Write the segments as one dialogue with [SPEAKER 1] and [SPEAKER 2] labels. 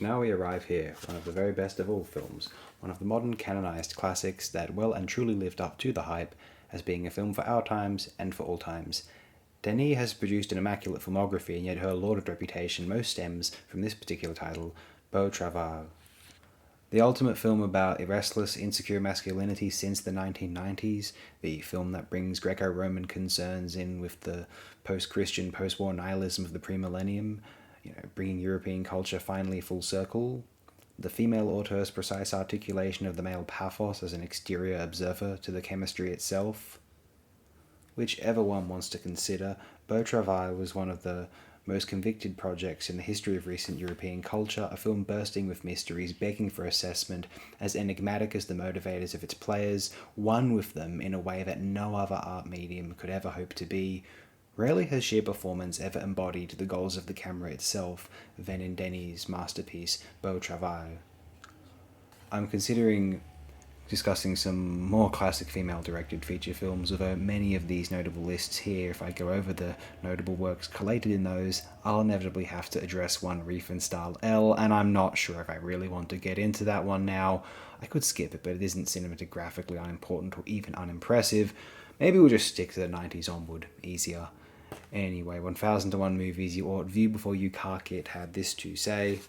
[SPEAKER 1] now we arrive here, one of the very best of all films, one of the modern canonized classics that well and truly lived up to the hype as being a film for our times and for all times. Denis has produced an immaculate filmography, and yet her lauded reputation most stems from this particular title, Beau, travail. The ultimate film about a restless, insecure masculinity since the 1990s, the film that brings Greco-Roman concerns in with the post-Christian, post-war nihilism of the pre-millennium, bringing European culture finally full circle. The female auteur's precise articulation of the male pathos as an exterior observer to the chemistry itself. Whichever one wants to consider, Beau Travail was one of the most convicted projects in the history of recent European culture, a film bursting with mysteries, begging for assessment, as enigmatic as the motivators of its players, one with them in a way that no other art medium could ever hope to be. Rarely has sheer performance ever embodied the goals of the camera itself than in Denis' masterpiece, Beau Travail. I'm considering discussing some more classic female-directed feature films, although many of these notable lists here, if I go over the notable works collated in those, I'll inevitably have to address one Riefenstahl L, and I'm not sure if I really want to get into that one now. I could skip it, but it isn't cinematographically unimportant or even unimpressive. Maybe we'll just stick to the 90s onward, easier. Anyway, 1001 Movies You Ought View Before You Cark It had this to say: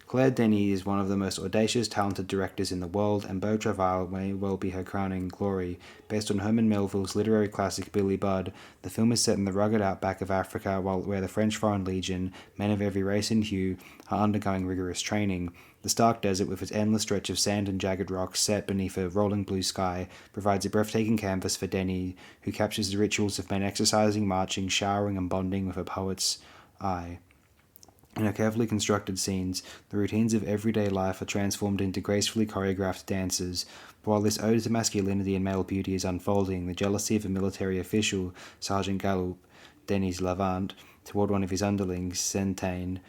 [SPEAKER 1] Claire Denis is one of the most audacious, talented directors in the world, and Beau Travail may well be her crowning glory. Based on Herman Melville's literary classic Billy Budd, the film is set in the rugged outback of Africa, where the French Foreign Legion, men of every race and hue, are undergoing rigorous training. The stark desert, with its endless stretch of sand and jagged rocks set beneath a rolling blue sky, provides a breathtaking canvas for Denis, who captures the rituals of men exercising, marching, showering, and bonding with a poet's eye. In her carefully constructed scenes, the routines of everyday life are transformed into gracefully choreographed dances. But while this ode to masculinity and male beauty is unfolding, the jealousy of a military official, Sergeant Galloup, Denis Lavant, toward one of his underlings, Centaine,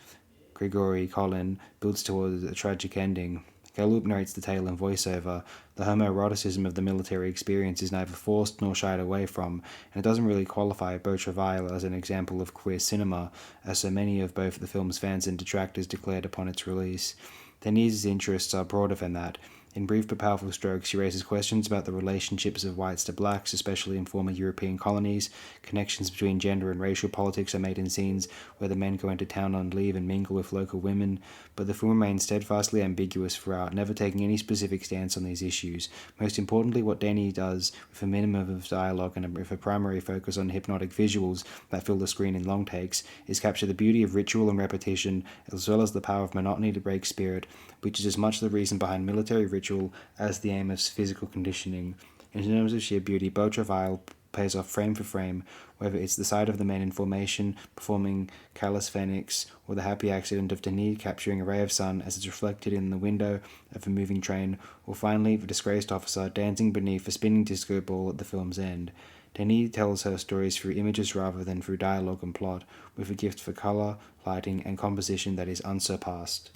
[SPEAKER 1] Gregory Collin, builds towards a tragic ending. Galloup narrates the tale in voiceover. The homoeroticism of the military experience is neither forced nor shied away from, and it doesn't really qualify Beau Travail as an example of queer cinema, as so many of both the film's fans and detractors declared upon its release. Denis' interests are broader than that. In brief but powerful strokes, she raises questions about the relationships of whites to blacks, especially in former European colonies. Connections between gender and racial politics are made in scenes where the men go into town on leave and mingle with local women, but the film remains steadfastly ambiguous throughout, never taking any specific stance on these issues. Most importantly, what Denis does, with a minimum of dialogue and with a primary focus on hypnotic visuals that fill the screen in long takes, is capture the beauty of ritual and repetition, as well as the power of monotony to break spirit, which is as much the reason behind military ritual as the aim of physical conditioning. In terms of sheer beauty, Beau Travail pays off frame for frame, whether it's the sight of the men in formation performing calisthenics, or the happy accident of Denis capturing a ray of sun as it's reflected in the window of a moving train, or finally the disgraced officer dancing beneath a spinning disco ball at the film's end. Denis tells her stories through images rather than through dialogue and plot, with a gift for colour, lighting, and composition that is unsurpassed.